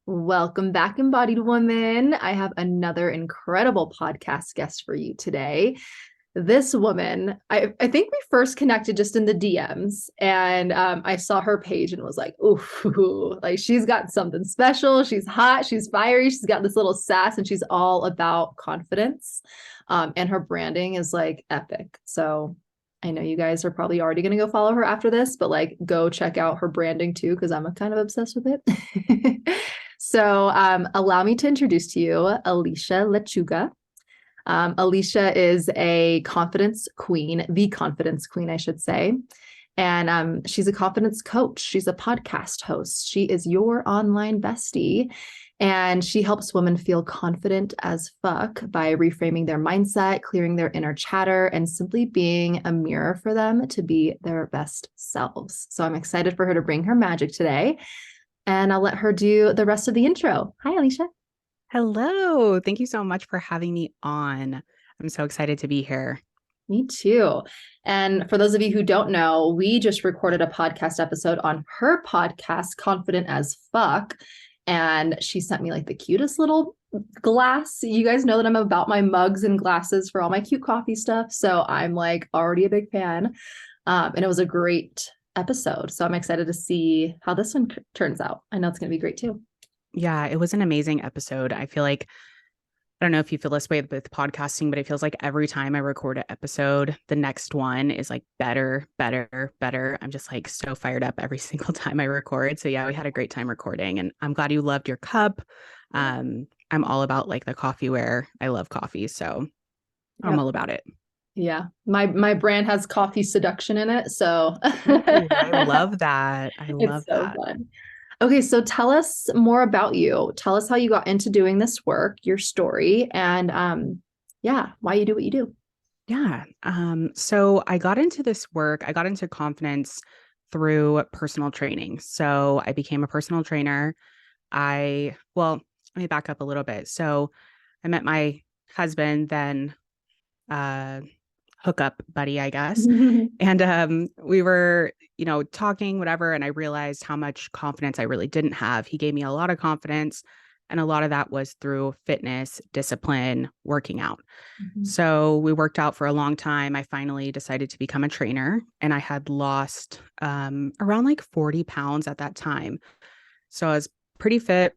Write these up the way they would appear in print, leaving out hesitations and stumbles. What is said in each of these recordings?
Welcome back, Embodied Woman. I have another incredible podcast guest for you today. This woman, I think we first connected just in the DMs, and I saw her page and was like, ooh, like she's got something special. She's hot, she's fiery, she's got this little sass, and she's all about confidence. And her branding is like epic. So I know you guys are probably already going to go follow her after this, but like go check out her branding too, because I'm kind of obsessed with it. So allow me to introduce to you Alicia Lechuga. Alicia is a confidence queen, the confidence queen, I should say. And she's a confidence coach. She's a podcast host. She is your online bestie. And she helps women feel confident as fuck by reframing their mindset, clearing their inner chatter, and simply being a mirror for them to be their best selves. So I'm excited for her to bring her magic today. And I'll let her do the rest of the intro. Hi, Alicia. Hello. Thank you so much for having me on. I'm so excited to be here. Me too. And for those of you who don't know, we just recorded a podcast episode on her podcast, Confident as Fuck. And she sent me like the cutest little glass. You guys know that I'm about my mugs and glasses for all my cute coffee stuff. So I'm like already a big fan. And it was a great episode. So I'm excited to see how this one turns out. I know it's going to be great too. Yeah, it was an amazing episode. I feel like, I don't know if you feel this way with podcasting, but it feels like every time I record an episode, the next one is like better, better, better. I'm just like so fired up every single time I record. So yeah, we had a great time recording and I'm glad you loved your cup. I'm all about like the coffee ware. I love coffee. So I'm Yep. all about it. Yeah. My brand has coffee seduction in it. So Ooh, I love that. I it's love so that. fun. Okay, so tell us more about you. Tell us how you got into doing this work, your story, and yeah, why you do what you do. Yeah. So I got into this work, I got into confidence through personal training. So I became a personal trainer. Well, let me back up a little bit. So I met my husband, then uh hookup buddy, I guess. And we were, talking, whatever, and I realized how much confidence I really didn't have. He gave me a lot of confidence, and a lot of that was through fitness, discipline, working out. Mhm. So we worked out for a long time. I finally decided to become a trainer, and I had lost around like 40 pounds at that time. So I was pretty fit,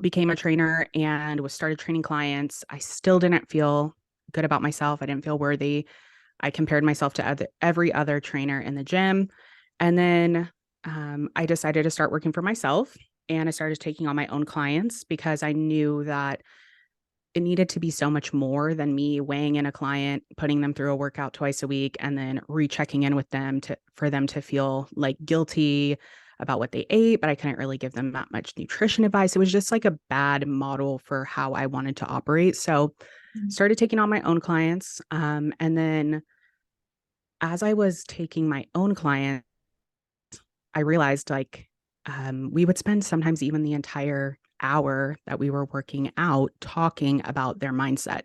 became a trainer, and was started training clients. I still didn't feel good about myself. I didn't feel worthy. I compared myself to every other trainer in the gym. And then I decided to start working for myself, and I started taking on my own clients because I knew that it needed to be so much more than me weighing in a client, putting them through a workout twice a week, and then rechecking in with them for them to feel like guilty about what they ate, but I couldn't really give them that much nutrition advice. It was just like a bad model for how I wanted to operate. So started taking on my own clients. And then as I was taking my own clients, I realized like we would spend sometimes even the entire hour that we were working out talking about their mindset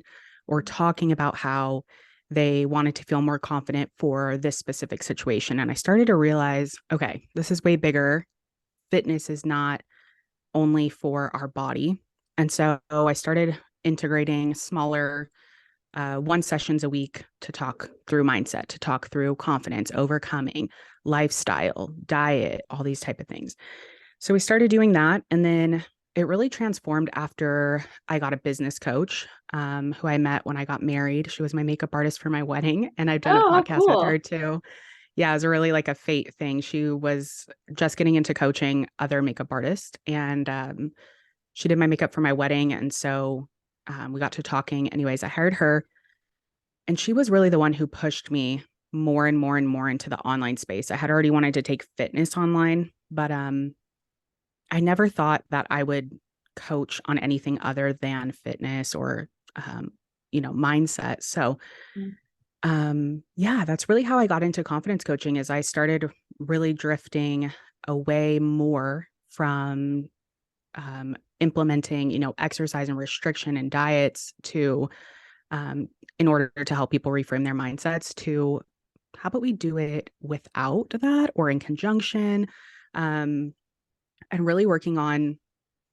or talking about how they wanted to feel more confident for this specific situation. And I started to realize, okay, this is way bigger. Fitness is not only for our body. And so I started integrating smaller one sessions a week to talk through mindset, to talk through confidence, overcoming, lifestyle, diet, all these type of things. So we started doing that. And then it really transformed after I got a business coach who I met when I got married. She was my makeup artist for my wedding. And I've done a Oh, how podcast with her cool. too. Yeah, it was really like a fate thing. She was just getting into coaching other makeup artists, and she did my makeup for my wedding. And so we got to talking. Anyways, I hired her, and she was really the one who pushed me more and more and more into the online space. I had already wanted to take fitness online, but I never thought that I would coach on anything other than fitness or mindset. So yeah, that's really how I got into confidence coaching. Is I started really drifting away more from implementing, exercise and restriction and diets to in order to help people reframe their mindsets to how about we do it without that or in conjunction, and really working on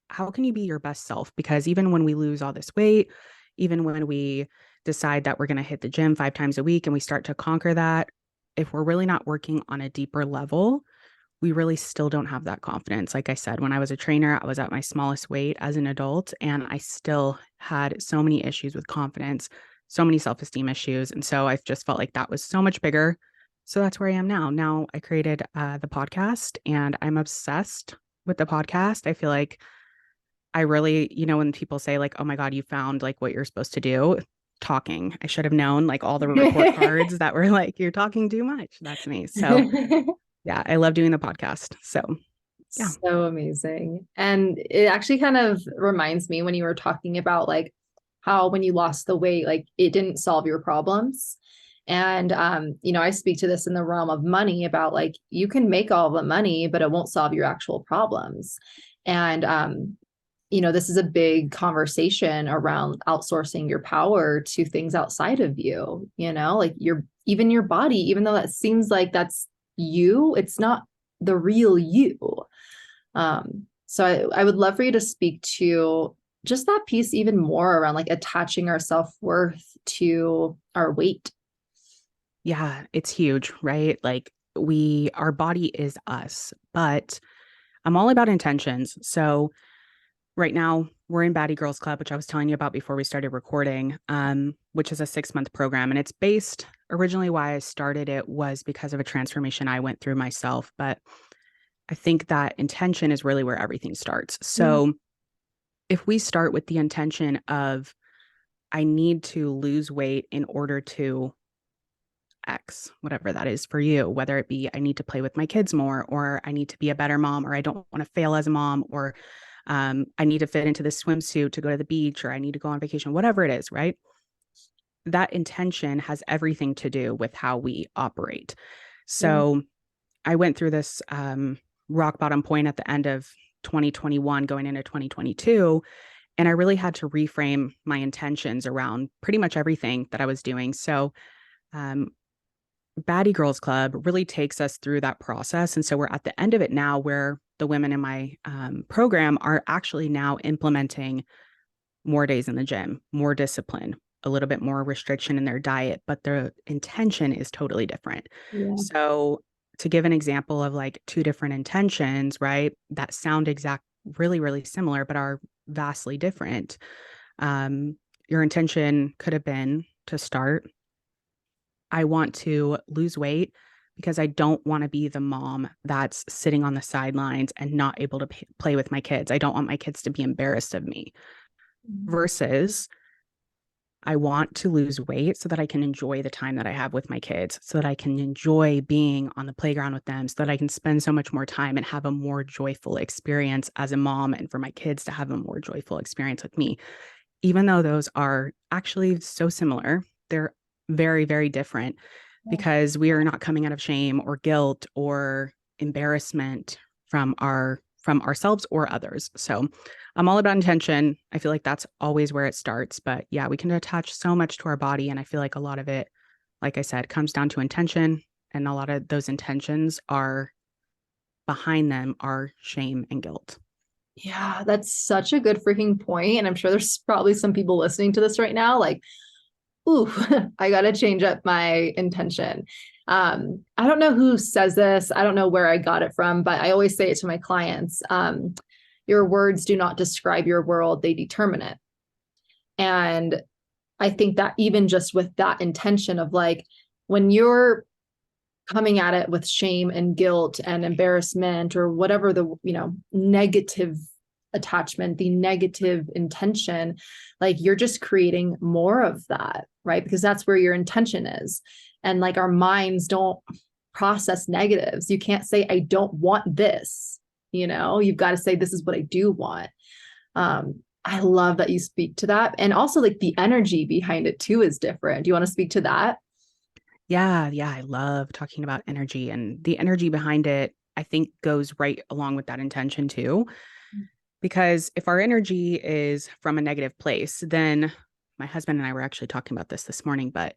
how can you be your best self? Because even when we lose all this weight, even when we decide that we're going to hit the gym 5 times a week and we start to conquer that, if we're really not working on a deeper level, we really still don't have that confidence. Like I said, when I was a trainer, I was at my smallest weight as an adult, and I still had so many issues with confidence, so many self-esteem issues. And so I just felt like that was so much bigger. So that's where I am now. Now I created the podcast, and I'm obsessed with the podcast. I feel like I really, when people say like, oh my God, you found like what you're supposed to do, talking. I should have known like all the report cards that were like, you're talking too much. That's me. So yeah, I love doing the podcast. So yeah. So amazing. And it actually kind of reminds me when you were talking about like how when you lost the weight, like it didn't solve your problems. And I speak to this in the realm of money about like you can make all the money, but it won't solve your actual problems. And this is a big conversation around outsourcing your power to things outside of you, like even your body, even though that seems like that's you, it's not the real you. So I would love for you to speak to just that piece even more around like attaching our self-worth to our weight. Yeah, it's huge, right? Like our body is us, but I'm all about intentions. So right now we're in Baddie Girls Club, which I was telling you about before we started recording, which is a 6-month program. And it's based originally why I started it was because of a transformation I went through myself. But I think that intention is really where everything starts. So if we start with the intention of, I need to lose weight in order to X, whatever that is for you, whether it be I need to play with my kids more, or I need to be a better mom, or I don't want to fail as a mom, or I need to fit into this swimsuit to go to the beach, or I need to go on vacation, whatever it is, right? That intention has everything to do with how we operate. So I went through this rock bottom point at the end of 2021 going into 2022. And I really had to reframe my intentions around pretty much everything that I was doing. So Baddie Girls Club really takes us through that process. And so we're at the end of it now where the women in my program are actually now implementing more days in the gym, more discipline, a little bit more restriction in their diet, but the intention is totally different. Yeah. So to give an example of like 2 different intentions, right, that sound really, really similar, but are vastly different. Your intention could have been to start, I want to lose weight because I don't want to be the mom that's sitting on the sidelines and not able to play with my kids. I don't want my kids to be embarrassed of me. Versus, I want to lose weight so that I can enjoy the time that I have with my kids, so that I can enjoy being on the playground with them, so that I can spend so much more time and have a more joyful experience as a mom, and for my kids to have a more joyful experience with me. Even though those are actually so similar, they're very, very different because we are not coming out of shame or guilt or embarrassment from ourselves or others. So I'm all about intention. I feel like that's always where it starts. But yeah, we can attach so much to our body. And I feel like a lot of it, like I said, comes down to intention. And a lot of those intentions are behind them are shame and guilt. Yeah, that's such a good freaking point. And I'm sure there's probably some people listening to this right now, like, ooh, I got to change up my intention. I don't know who says this. I don't know where I got it from, but I always say it to my clients. Your words do not describe your world, they determine it. And I think that even just with that intention of like, when you're coming at it with shame and guilt and embarrassment or whatever the negative attachment, the negative intention, like you're just creating more of that, right? Because that's where your intention is. And like our minds don't process negatives. You can't say I don't want this, you've got to say this is what I do want. I love that you speak to that. And also like the energy behind it too is different. Do you want to speak to that? Yeah, I love talking about energy, and the energy behind it, I think, goes right along with that intention too. Because if our energy is from a negative place, then my husband and I were actually talking about this morning, but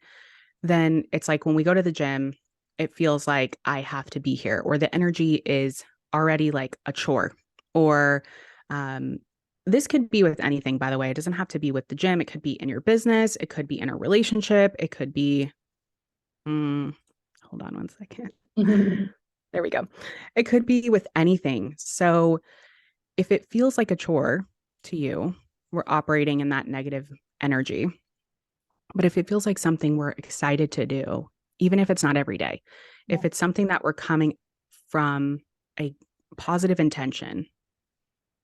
then it's like when we go to the gym, it feels like I have to be here, or the energy is already like a chore, or this could be with anything, by the way. It doesn't have to be with the gym. It could be in your business. It could be in a relationship. It could be, hold on one second. There we go. It could be with anything. So if it feels like a chore to you, we're operating in that negative energy. But if it feels like something we're excited to do, even if it's not every day, if it's something that we're coming from a positive intention,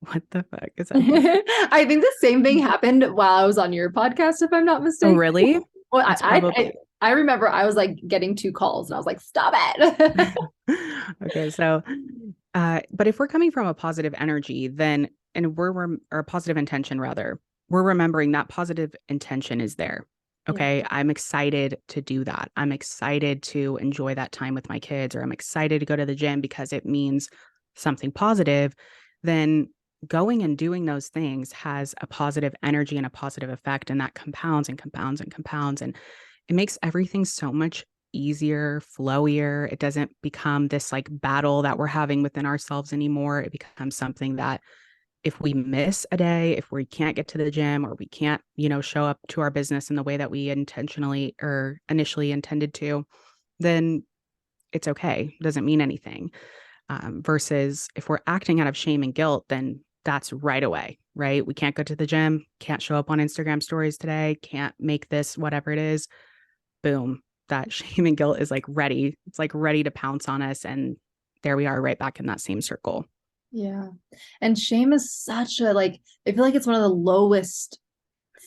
what the fuck is that? I think the same thing happened while I was on your podcast, if I'm not Oh, mistaken. really? Well, That's probably I remember I was like getting 2 calls and I was like, stop it. okay. So, but if we're coming from a positive energy, then, and or a positive intention rather, we're remembering that positive intention is there. Okay. Yeah. I'm excited to do that. I'm excited to enjoy that time with my kids, or I'm excited to go to the gym because it means something positive. Then going and doing those things has a positive energy and a positive effect. And that compounds and compounds and compounds. And it makes everything so much easier, flowier. It doesn't become this like battle that we're having within ourselves anymore. It becomes something that if we miss a day, if we can't get to the gym, or we can't, show up to our business in the way that we intentionally or initially intended to, then it's okay. It doesn't mean anything. Versus if we're acting out of shame and guilt, then that's right away, right? We can't go to the gym, can't show up on Instagram stories today, can't make this, whatever it is. Boom. That shame and guilt is like ready. It's like ready to pounce on us. And there we are right back in that same circle. Yeah. And shame is such a like, I feel like it's one of the lowest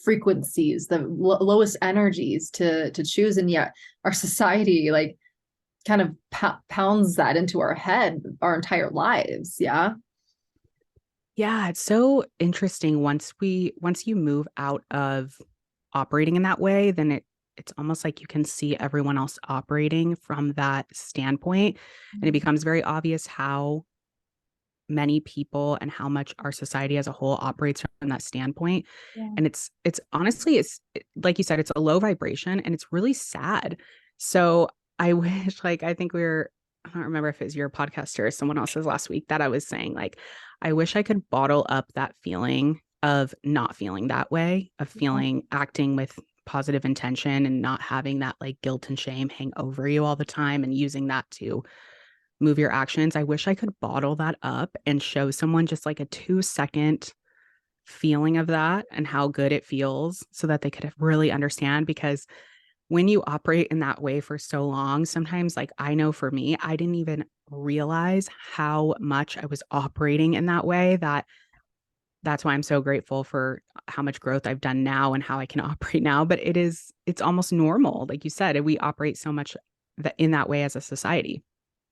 frequencies, the lowest energies to choose. And yet our society like kind of pounds that into our head our entire lives. Yeah. Yeah. It's so interesting. Once you move out of operating in that way, then it's almost like you can see everyone else operating from that standpoint. And it becomes very obvious how many people and how much our society as a whole operates from that standpoint. Yeah. And it's honestly, like you said, it's a low vibration and it's really sad. So I wish, like, I think I don't remember if it was your podcast or someone else's last week that I was saying, like, I wish I could bottle up that feeling of not feeling that way, of feeling, acting with positive intention and not having that like guilt and shame hang over you all the time and using that to move your actions. I wish I could bottle that up and show someone just like a 2-second feeling of that and how good it feels so that they could really understand. Because when you operate in that way for so long, sometimes, like, I know for me, I didn't even realize how much I was operating in that way. That's why I'm so grateful for how much growth I've done now and how I can operate now. But it's almost normal. Like you said, we operate so much in that way as a society.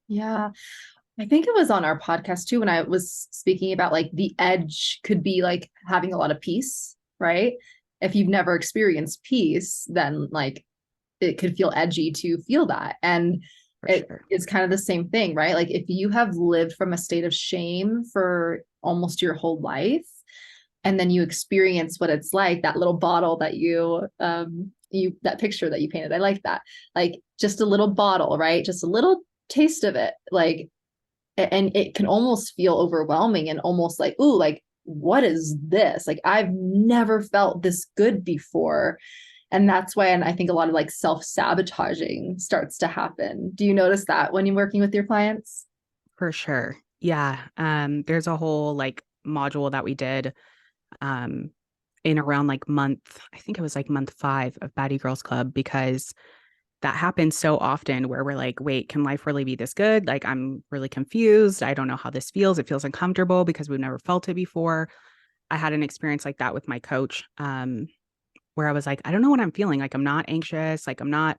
Yeah. I think it was on our podcast too when I was speaking about like the edge could be like having a lot of peace, right? If you've never experienced peace, then like it could feel edgy to feel that. And it's kind of the same thing, right? Like if you have lived from a state of shame for almost your whole life, and then you experience what it's like, that little bottle that that picture that you painted, I like that. Like just a little bottle, right? Just a little taste of it. Like, and it can almost feel overwhelming and almost like, ooh, like, what is this? Like, I've never felt this good before. And that's when I think a lot of like self-sabotaging starts to happen. Do you notice that when you're working with your clients? For sure. Yeah. There's a whole like module that we did in around like I think it was like month 5 of Baddie Girls Club, because that happens so often where we're like, wait, can life really be this good? Like, I'm really confused. I don't know how this feels. It feels uncomfortable because we've never felt it before. I had an experience like that with my coach, where I was like, I don't know what I'm feeling. Like, I'm not anxious. Like, I'm not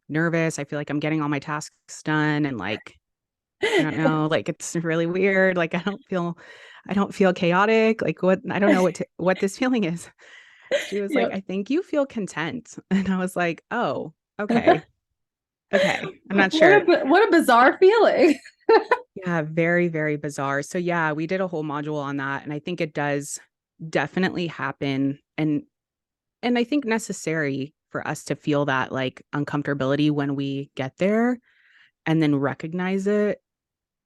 nervous. I feel like I'm getting all my tasks done. And like, I don't know, like, it's really weird. Like, I don't feel chaotic. Like, I don't know what this feeling is. She was like, Yep. I think you feel content. And I was like, oh, okay. Okay. I'm not sure. What a bizarre feeling. Yeah, very, very bizarre. So yeah, we did a whole module on that. And I think it does definitely happen. And I think necessary for us to feel that like uncomfortability when we get there, and then recognize it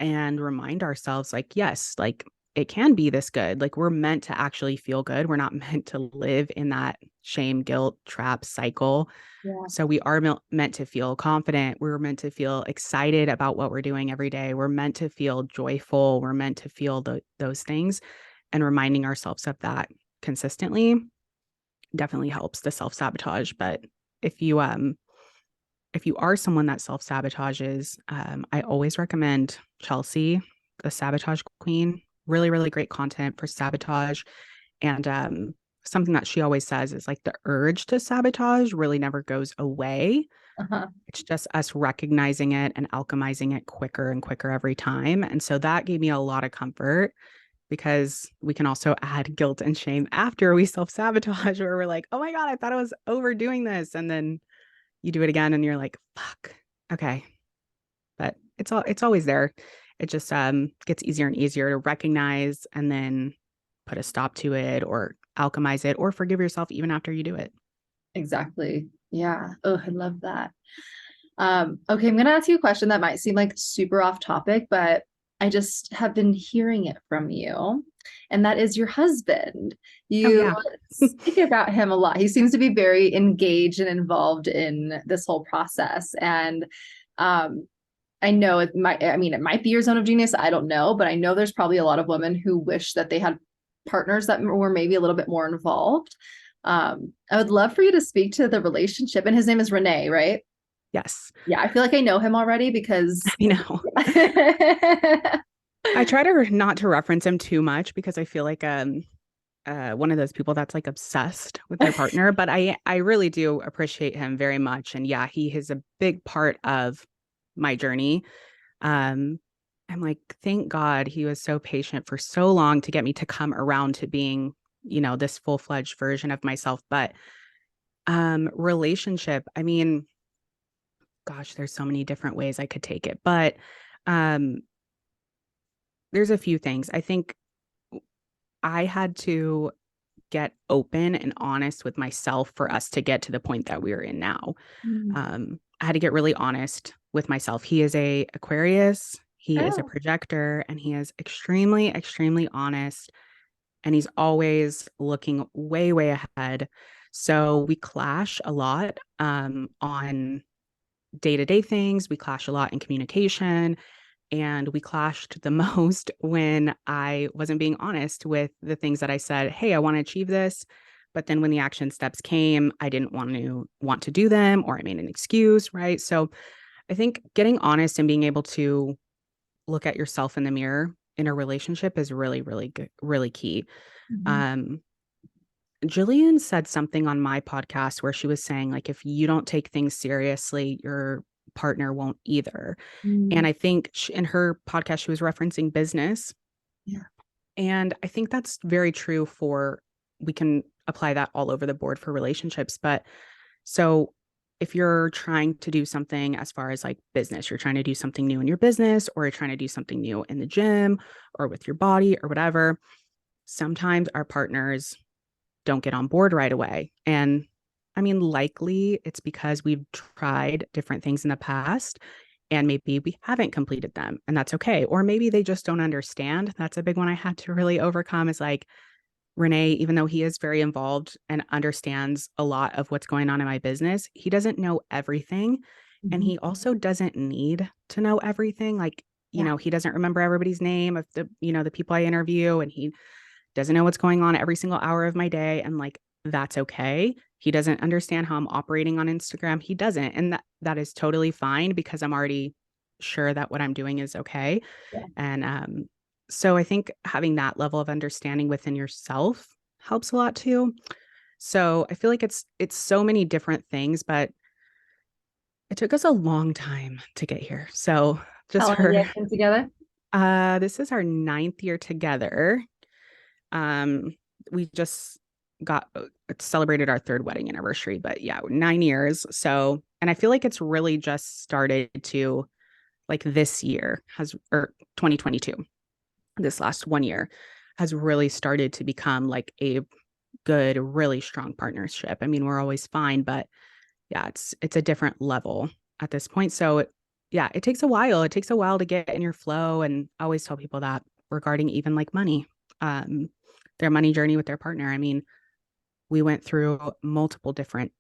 and remind ourselves like, yes, like it can be this good. Like we're meant to actually feel good. We're not meant to live in that shame, guilt, trap cycle. Yeah. So we are meant to feel confident. We're meant to feel excited about what we're doing every day. We're meant to feel joyful. We're meant to feel those things, and reminding ourselves of that consistently definitely helps the self-sabotage. But if you are someone that self-sabotages, I always recommend Chelsea, the sabotage queen. Really, really great content for sabotage. And something that she always says is like the urge to sabotage really never goes away. Uh-huh. It's just us recognizing it and alchemizing it quicker and quicker every time. And so that gave me a lot of comfort, because we can also add guilt and shame after we self-sabotage, where we're like, oh my God, I thought I was overdoing this. And then you do it again and you're like, fuck, okay. But it's always there. It just gets easier and easier to recognize, and then put a stop to it, or alchemize it, or forgive yourself even after you do it. Exactly. Yeah. Oh, I love that. Okay, I'm gonna ask you a question that might seem like super off topic, but I just have been hearing it from you, and that is your husband. Oh You yeah. speak about him a lot. He seems to be very engaged and involved in this whole process. And I know it might be your zone of genius. I don't know, but I know there's probably a lot of women who wish that they had partners that were maybe a little bit more involved. I would love for you to speak to the relationship. And his name is Renee, right? Yes. Yeah, I feel like I know him already because I know. I try to not to reference him too much, because I feel like one of those people that's like obsessed with their partner, but I really do appreciate him very much. And yeah, he is a big part of my journey. I'm like, thank God he was so patient for so long to get me to come around to being, this full-fledged version of myself. But relationship, I mean, gosh, there's so many different ways I could take it, but um there's a few things. I think I had to get open and honest with myself for us to get to the point that we're in now. Mm. I had to get really honest with myself. He is a Aquarius, he is a Oh. projector, and he is extremely, extremely honest. And he's always looking way, way ahead. So we clash a lot on day-to-day things. We clash a lot in communication. And we clashed the most when I wasn't being honest with the things that I said, hey, I want to achieve this. But then when the action steps came, I didn't want to do them, or I made an excuse, right? So I think getting honest and being able to look at yourself in the mirror in a relationship is really, really good, really key. Mhm. Um, Jillian said something on my podcast where she was saying, like, if you don't take things seriously, your partner won't either. And Mm. I think in her podcast, she was referencing business. Yeah. And I think that's very true we can apply that all over the board for relationships. But so if you're trying to do something as far as like business, you're trying to do something new in your business, or you're trying to do something new in the gym or with your body or whatever, sometimes our partners don't get on board right away. And I mean, likely it's because we've tried different things in the past and maybe we haven't completed them, and that's okay. Or maybe they just don't understand. That's a big one I had to really overcome, is like, Renee, even though he is very involved and understands a lot of what's going on in my business, he doesn't know everything. And Mhm. he also doesn't need to know everything. Like, Yeah. he doesn't remember everybody's name of the people I interview, and he doesn't know what's going on every single hour of my day. And like, that's okay. He doesn't understand how I'm operating on Instagram. He doesn't. And that is totally fine, because I'm already sure that what I'm doing is okay. Yeah. And so I think having that level of understanding within yourself helps a lot too. So I feel like it's so many different things, but it took us a long time to get here. So How just long have you for guys been together? this is our ninth year together. Um, we just got celebrated our third wedding anniversary, but yeah, 9 years. So, and I feel like it's really just started to, like, this year or 2022, this last 1 year has really started to become like a good, really strong partnership. I mean, we're always fine, but yeah, it's a different level at this point. So yeah, it takes a while. It takes a while to get in your flow. And I always tell people that regarding even like money, their money journey with their partner. I mean, we went through multiple different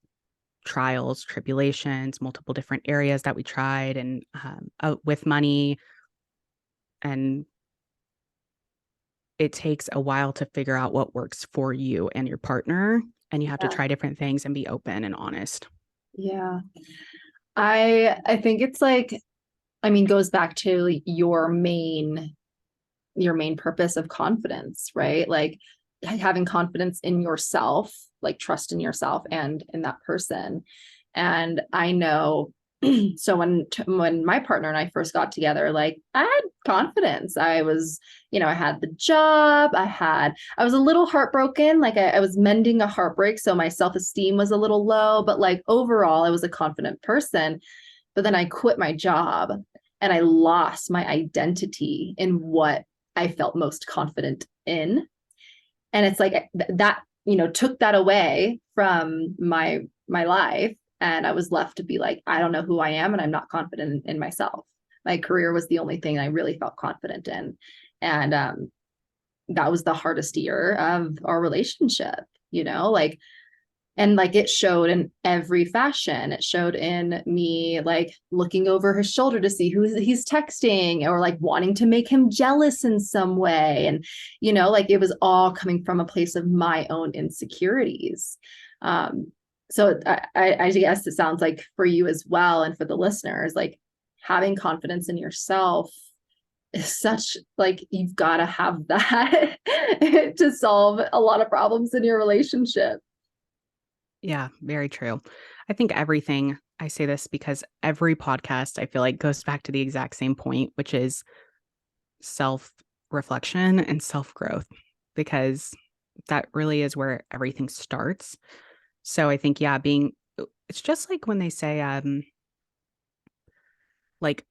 trials, tribulations, multiple different areas that we tried and with money. And it takes a while to figure out what works for you and your partner. And you have to try different things and be open and honest. Yeah. I think it's like, I mean, goes back to your main purpose of confidence, right? Like having confidence in yourself, like trust in yourself and in that person. And I know, so when my partner and I first got together, like I had confidence. I was, I had the job. I was a little heartbroken. Like I was mending a heartbreak. So my self-esteem was a little low, but like overall, I was a confident person. But then I quit my job and I lost my identity in what I felt most confident in. And it's like that, took that away from my life. And I was left to be like, I don't know who I am and I'm not confident in myself. My career was the only thing I really felt confident in. And that was the hardest year of our relationship, like, and like it showed in every fashion. It showed in me like looking over his shoulder to see who he's texting or like wanting to make him jealous in some way. And, like it was all coming from a place of my own insecurities. So I guess it sounds like for you as well, and for the listeners, like having confidence in yourself is such like, you've got to have that to solve a lot of problems in your relationship. Yeah, very true. I think everything, I say this because every podcast I feel like goes back to the exact same point, which is self-reflection and self-growth, because that really is where everything starts. So I think, yeah, it's just like when they say, like,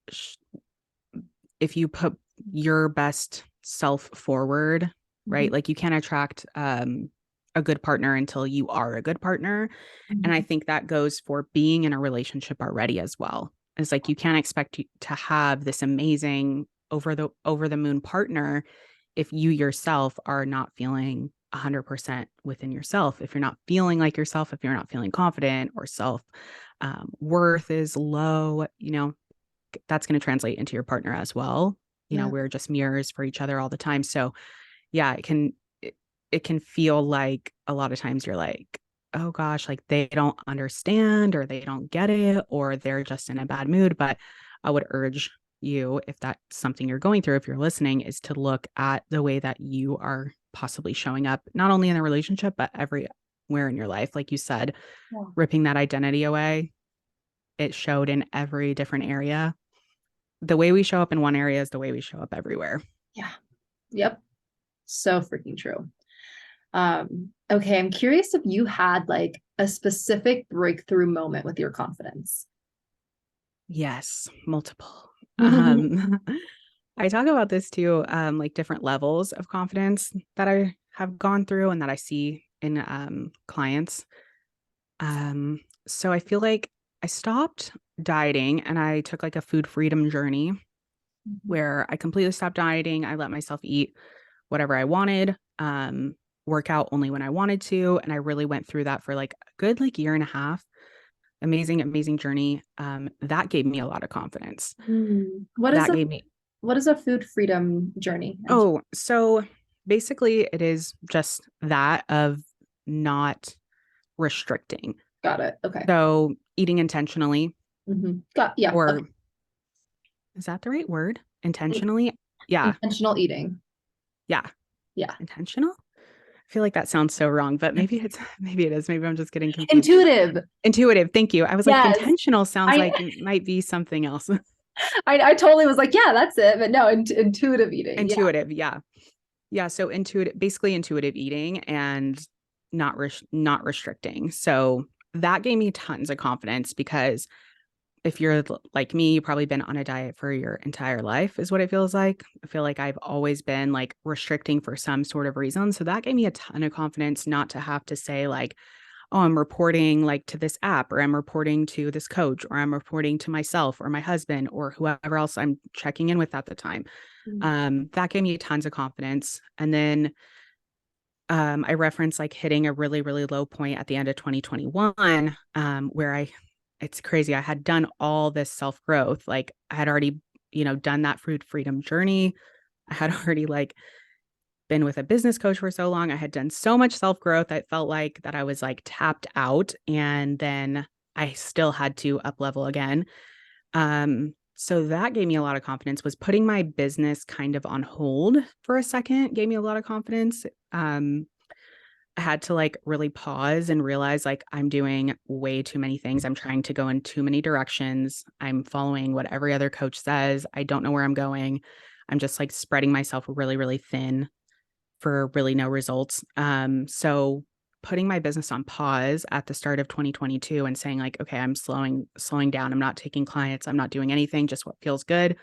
if you put your best self forward, right? Like you can't attract a good partner until you are a good partner. And I think that goes for being in a relationship already as well. It's like you can't expect to have this amazing over the moon partner if you yourself are not feeling 100% within yourself. If you're not feeling like yourself, if you're not feeling confident or self worth is low, that's going to translate into your partner as well. We're just mirrors for each other all the time. So yeah, it can feel like a lot of times you're like, oh gosh, like they don't understand or they don't get it or they're just in a bad mood. But I would urge you, if that's something you're going through, if you're listening, is to look at the way that you are possibly showing up, not only in the relationship, but everywhere in your life. Like you said, ripping that identity away, it showed in every different area. The way we show up in one area is the way we show up everywhere. Yeah. Yep. So freaking true. Okay. I'm curious if you had like a specific breakthrough moment with your confidence. Yes, multiple. I talk about this too, like different levels of confidence that I have gone through and that I see in clients. So I feel like I stopped dieting and I took like a food freedom journey where I completely stopped dieting. I let myself eat whatever I wanted, work out only when I wanted to. And I really went through that for like a good like year and a half. Amazing, amazing journey. That gave me a lot of confidence. What is a food freedom journey? Oh, so basically it is just that of not restricting. Got it. Okay. So eating intentionally. Yeah. Or okay. Is that the right word? Intentionally? Yeah. Intentional eating. Yeah. Yeah. Intentional? I feel like that sounds so wrong, but maybe it is. Maybe I'm just getting confused. Intuitive. Thank you. I was like, intentional sounds like it might be something else. I totally was like, yeah, that's it. But no, intuitive eating. Intuitive. Yeah. Yeah. So basically intuitive eating and not restricting. So that gave me tons of confidence because if you're like me, you've probably been on a diet for your entire life is what it feels like. I feel like I've always been like restricting for some sort of reason. So that gave me a ton of confidence not to have to say like, oh, I'm reporting like to this app, or I'm reporting to this coach, or I'm reporting to myself or my husband or whoever else I'm checking in with at the time. That gave me tons of confidence. And then I referenced like hitting a really, really low point at the end of 2021, where it's crazy. I had done all this self-growth. Like I had already, done that food freedom journey. I had already like been with a business coach for so long. I had done so much self-growth. I felt like that I was like tapped out. And then I still had to up level again. So that gave me a lot of confidence. Was putting my business kind of on hold for a second gave me a lot of confidence. I had to like really pause and realize like I'm doing way too many things. I'm trying to go in too many directions. I'm following what every other coach says. I don't know where I'm going. I'm just like spreading myself really, really thin for really no results. So putting my business on pause at the start of 2022 and saying like, okay, I'm slowing down. I'm not taking clients. I'm not doing anything, just what feels good.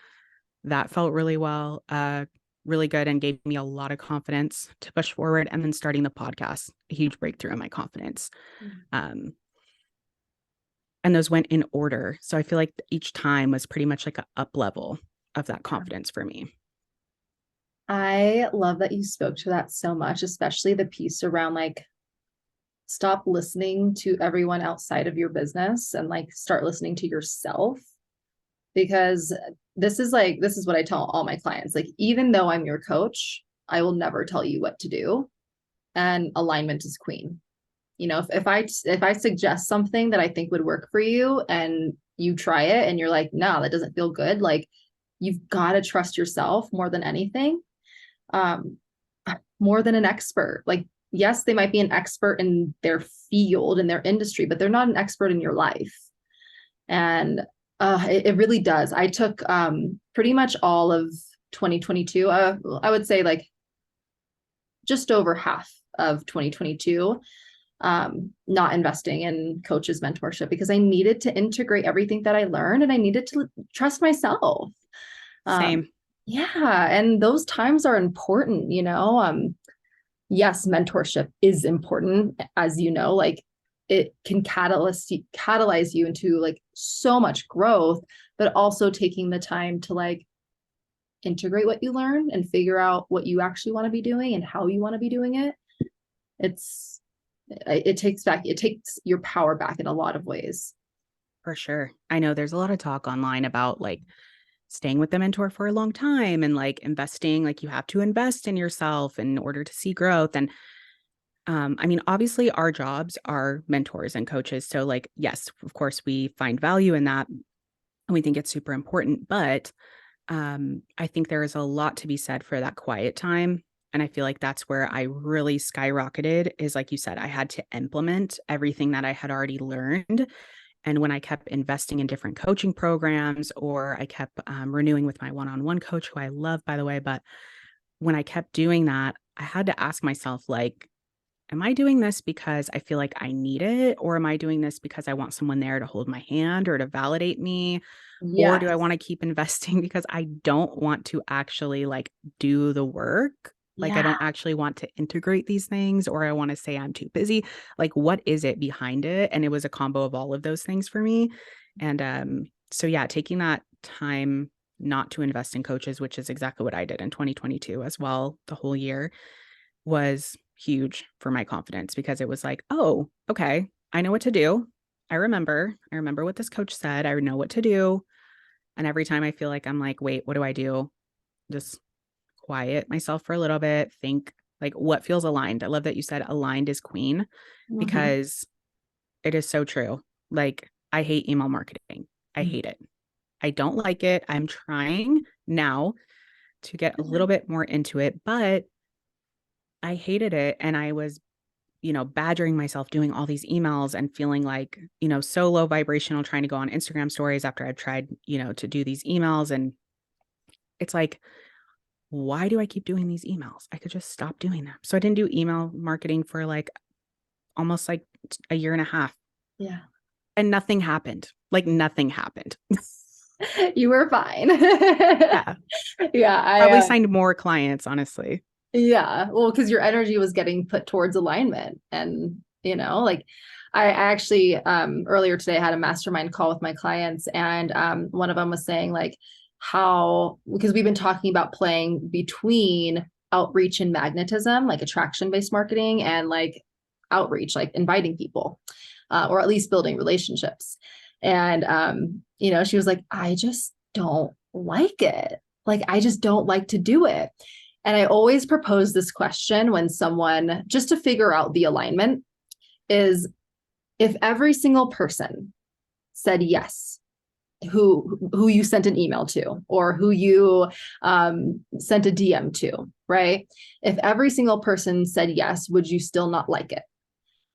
That felt really good, and gave me a lot of confidence to push forward. And then starting the podcast, a huge breakthrough in my confidence. And those went in order. So I feel like each time was pretty much like an up level of that confidence for me. I love that you spoke to that so much, especially the piece around like stop listening to everyone outside of your business and like start listening to yourself. Because this is what I tell all my clients. Like, even though I'm your coach, I will never tell you what to do. And alignment is queen. If I suggest something that I think would work for you and you try it and you're like, no, that doesn't feel good. Like, you've got to trust yourself more than anything. More than an expert. Like, yes, they might be an expert in their field, in their industry, but they're not an expert in your life. And it really does. I took pretty much all of 2022. I would say like just over half of 2022, not investing in coaches mentorship because I needed to integrate everything that I learned and I needed to trust myself. Same. Yeah. And those times are important, yes, mentorship is important, as you know, like it can catalyze you into like so much growth, but also taking the time to like integrate what you learn and figure out what you actually want to be doing and how you want to be doing it. It takes your power back in a lot of ways. For sure. I know there's a lot of talk online about like staying with the mentor for a long time and like investing, like you have to invest in yourself in order to see growth. And I mean, obviously our jobs are mentors and coaches. So like, yes, of course we find value in that and we think it's super important, but I think there is a lot to be said for that quiet time. And I feel like that's where I really skyrocketed is like you said, I had to implement everything that I had already learned. And when I kept investing in different coaching programs, or I kept renewing with my one-on-one coach, who I love, by the way, but when I kept doing that, I had to ask myself, like, am I doing this because I feel like I need it? Or am I doing this because I want someone there to hold my hand or to validate me? Or do I Yes. want to keep investing because I don't want to actually like do the work? Like, I Yeah. don't actually want to integrate these things, or I want to say I'm too busy. Like, what is it behind it? And it was a combo of all of those things for me. And so, yeah, taking that time not to invest in coaches, which is exactly what I did in 2022 as well, the whole year, was huge for my confidence because it was like, oh, okay, I know what to do. I remember what this coach said. I know what to do. And every time I feel like I'm like, wait, what do I do? Just quiet myself for a little bit, think like what feels aligned. I love that you said aligned is queen Mhm. because it is so true. Like, I hate email marketing. I hate it. I don't like it. I'm trying now to get a little bit more into it, but I hated it. And I was, badgering myself doing all these emails and feeling like, so low vibrational trying to go on Instagram stories after I've tried, to do these emails. And it's like, why do I keep doing these emails? I could just stop doing them. So I didn't do email marketing for like almost like a year and a half. Yeah. And nothing happened. Like nothing happened. You were fine. Yeah. Yeah, Probably signed more clients, honestly. yeah. Well, because your energy was getting put towards alignment and Like I actually earlier today I had a mastermind call with my clients, and one of them was saying like how, because we've been talking about playing between outreach and magnetism, like attraction-based marketing, and like outreach, like inviting people, or at least building relationships. And she was like, I just don't like it. Like, I just don't like to do it. And I always propose this question when someone, just to figure out the alignment, is if every single person said yes, who you sent an email to, or who you sent a DM to, right? If every single person said yes, would you still not like it?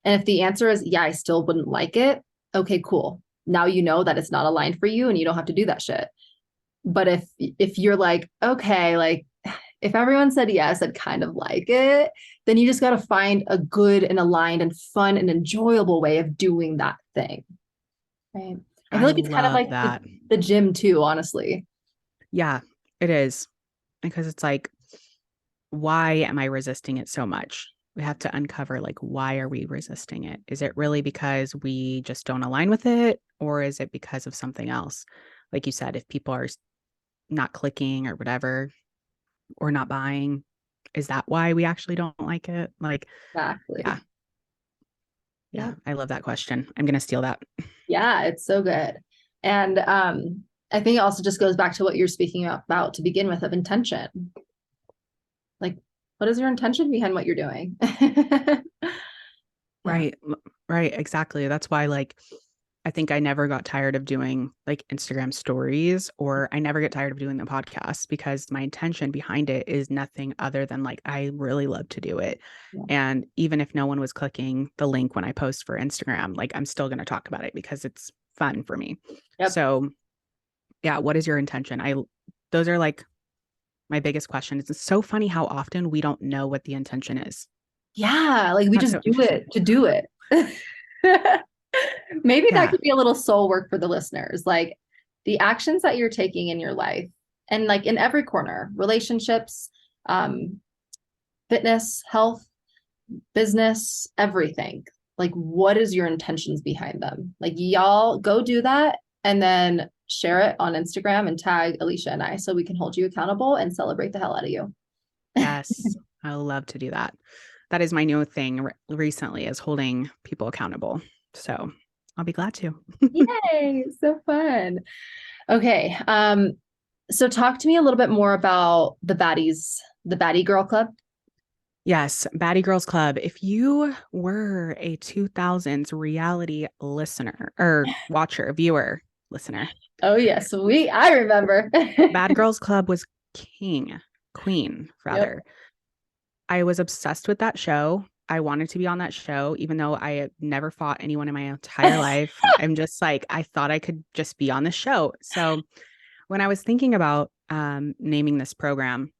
And if the answer is, yeah, I still wouldn't like it, okay, cool. Now you know that it's not aligned for you and you don't have to do that shit. But if you're like, okay, like if everyone said yes, I'd kind of like it, then you just got to find a good and aligned and fun and enjoyable way of doing that thing. Right. I feel I like it's kind of love like that. the gym too, honestly. Yeah, it is. Because it's like, why am I resisting it so much? We have to uncover like, why are we resisting it? Is it really because we just don't align with it? Or is it because of something else? Like you said, if people are not clicking or whatever, or not buying, is that why we actually don't like it? Like, yeah, Exactly. yeah, Yeah. I love that question. I'm going to steal that. Yeah, it's so good. And I think it also just goes back to what you're speaking about to begin with, of intention. Like, what is your intention behind what you're doing? Yeah. Right. Right. Exactly. That's why, like, I think I never got tired of doing like Instagram stories, or I never get tired of doing the podcast, because my intention behind it is nothing other than like, I really love to do it. Yeah. And even if no one was clicking the link when I post for Instagram, like, I'm still going to talk about it because it's fun for me. Yep. So, yeah, what is your intention? Those are like my biggest questions. It's so funny how often we don't know what the intention is. Yeah. Like we That's just so do interesting. it to do it. Maybe that Yeah. could be a little soul work for the listeners. Like the actions that you're taking in your life, and like in every corner, relationships, um, fitness, health, business, everything. Like, what is your intentions behind them? Like, y'all go do that and then share it on Instagram and tag Alicia and I so we can hold you accountable and celebrate the hell out of you. Yes. I love to do that. That is my new thing recently, is holding people accountable. So I'll be glad to. Yay, so fun. Okay. So talk to me a little bit more about the Baddie Girl Club. Yes, Baddie Girls Club. If you were a 2000s reality listener or watcher, viewer, listener, Oh yes, I remember. Bad Girls Club was queen, Yep. rather. I was obsessed with that show. I wanted to be on that show, even though I had never fought anyone in my entire life. I'm just like, I thought I could just be on the show. So when I was thinking about naming this program,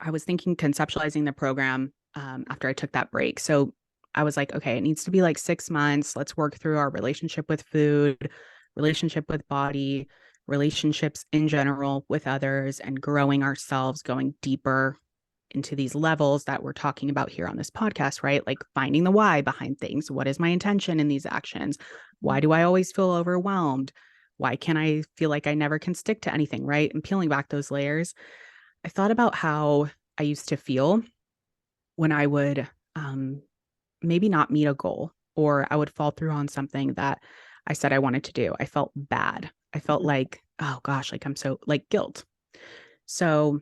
I was thinking conceptualizing the program after I took that break. So I was like, okay, it needs to be like 6 months. Let's work through our relationship with food, relationship with body, relationships in general with others, and growing ourselves, going deeper into these levels that we're talking about here on this podcast, right? Like finding the why behind things. What is my intention in these actions? Why do I always feel overwhelmed? Why can't I feel like I never can stick to anything, right? And peeling back those layers, I thought about how I used to feel when I would maybe not meet a goal, or I would fall through on something that I said I wanted to do. I felt bad. I felt like, oh gosh, like I'm so like guilt. So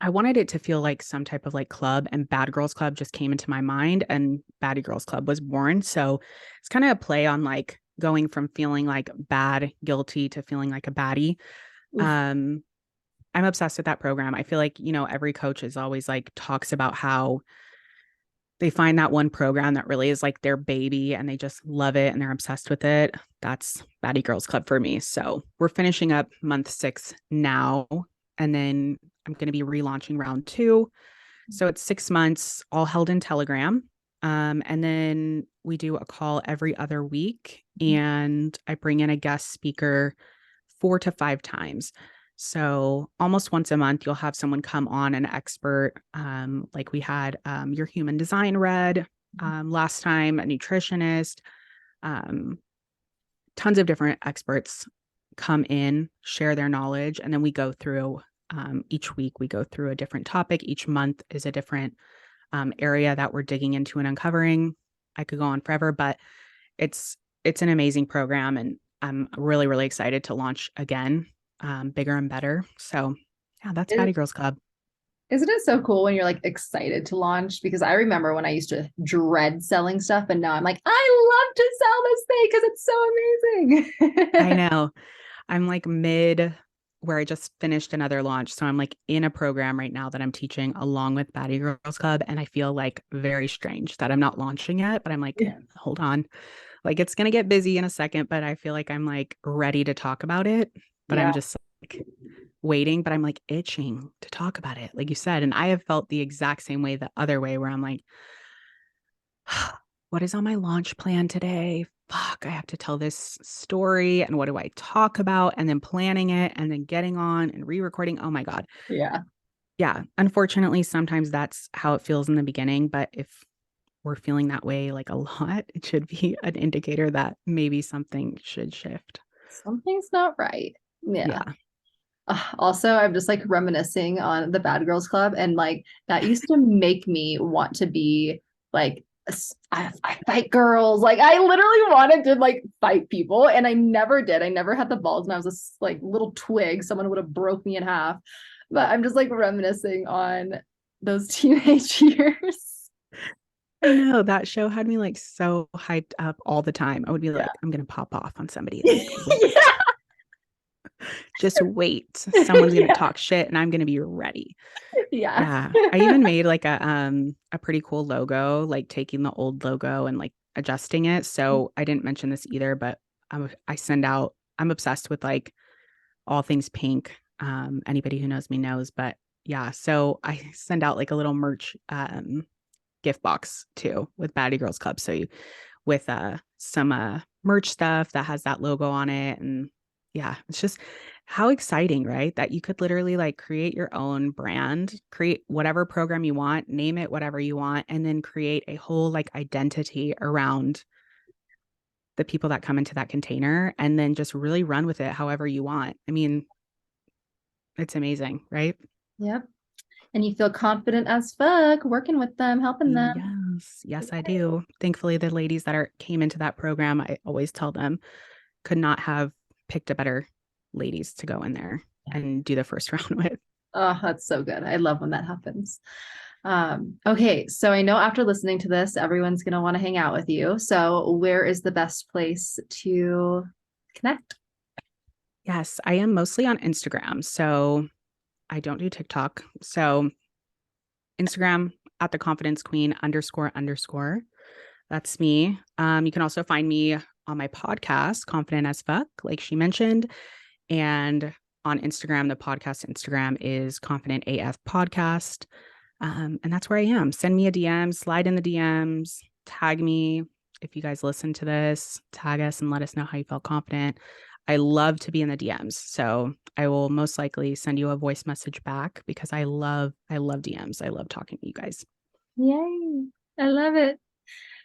I wanted it to feel like some type of like club, and Bad Girls Club just came into my mind, and Baddie Girls Club was born. So it's kind of a play on like going from feeling like bad, guilty, to feeling like a baddie. Oof. Um, I'm obsessed with that program. I feel like, every coach is always like talks about how they find that one program that really is like their baby and they just love it and they're obsessed with it. That's Baddie Girls Club for me. So we're finishing up month 6 now. And then I'm going to be relaunching round 2. So it's 6 months, all held in Telegram. And then we do a call every other week, and I bring in a guest speaker 4 to 5 times. So almost once a month, you'll have someone come on, an expert. Like we had your human design read last time, a nutritionist, um, tons of different experts come in, share their knowledge, and then we go through each week, we go through a different topic. Each month is a different area that we're digging into and uncovering. I could go on forever, but it's an amazing program, and I'm really, really excited to launch again, bigger and better. So yeah, that's Baddie Girls Club. Isn't it so cool when you're like excited to launch? Because I remember when I used to dread selling stuff, and now I'm like, I love to sell this thing because it's so I amazing. know. I'm like mid where I just finished another launch. So I'm like in a program right now that I'm teaching along with Baddie Girls Club. And I feel like very strange that I'm not launching yet, but I'm like, Yeah. hold on. Like it's going to get busy in a second, but I feel like I'm like ready to talk about it. But I'm Yeah. just like waiting, but I'm like itching to talk about it, like you said. And I have felt the exact same way the other way where I'm like, what is on my launch plan today? Fuck, I have to tell this story. And what do I talk about? And then planning it and then getting on and re recording. Oh my God. Yeah. Yeah. Unfortunately, sometimes that's how it feels in the beginning. But if we're feeling that way like a lot, it should be an indicator that maybe something should shift. Something's not right. Yeah. Yeah. Also, I'm just like reminiscing on the Bad Girls Club, and like that used to make me want to be like I fight girls. Like I literally wanted to like fight people, and I never did. I never had the balls, and I was this like little twig. Someone would have broke me in half. But I'm just like reminiscing on those teenage years. I know that show had me like so hyped up all the time. I would be Yeah. like, I'm going to pop off on somebody. Like, wait, Yeah. just wait. Someone's going to Yeah. talk shit and I'm going to be ready. Yeah. Yeah. I even made like a pretty cool logo, like taking the old logo and like adjusting it. So I didn't mention this either, but I send out, I'm obsessed with like all things pink. Anybody who knows me knows, but yeah. So I send out like a little merch gift box too with Baddie Girls Club. So you with some merch stuff that has that logo on it. And yeah, it's just how exciting, right? That you could literally like create your own brand, create whatever program you want, name it whatever you want, and then create a whole like identity around the people that come into that container and then just really run with it however you want. I mean, it's amazing, right? Yep. And you feel confident as fuck working with them, helping them. Yes, yes, I do. Thankfully, the ladies that came into that program, I always tell them, could not have picked a better ladies to go in there and do the first round with. Oh, that's so good. I love when that happens. Okay, so I know after listening to this, everyone's going to want to hang out with you. So, where is the best place to connect? Yes, I am mostly on Instagram. So I don't do TikTok. So Instagram at the confidence queen __. That's me. You can also find me on my podcast, Confident as Fuck, like she mentioned. And on Instagram, the podcast Instagram is Confident AF Podcast. And that's where I am. Send me a DM, slide in the DMs, tag me. If you guys listen to this, tag us and let us know how you felt confident. I love to be in the DMs. So I will most likely send you a voice message back because I love DMs. I love talking to you guys. Yay. I love it.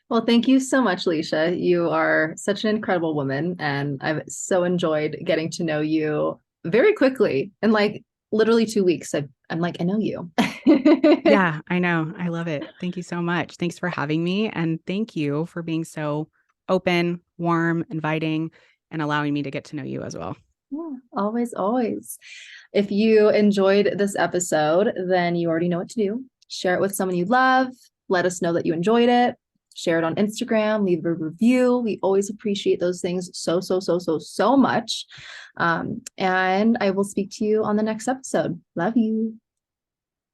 Well, thank you so much, Alicia. You are such an incredible woman, and I've so enjoyed getting to know you very quickly. In like literally 2 weeks, I'm like, I know you. Yeah, I know. I love it. Thank you so much. Thanks for having me. And thank you for being so open, warm, inviting, and allowing me to get to know you as well. Yeah, always, always. If you enjoyed this episode, then you already know what to do. Share it with someone you love. Let us know that you enjoyed it. Share it on Instagram. Leave a review. We always appreciate those things so, so, so, so, so much. And I will speak to you on the next episode. Love you.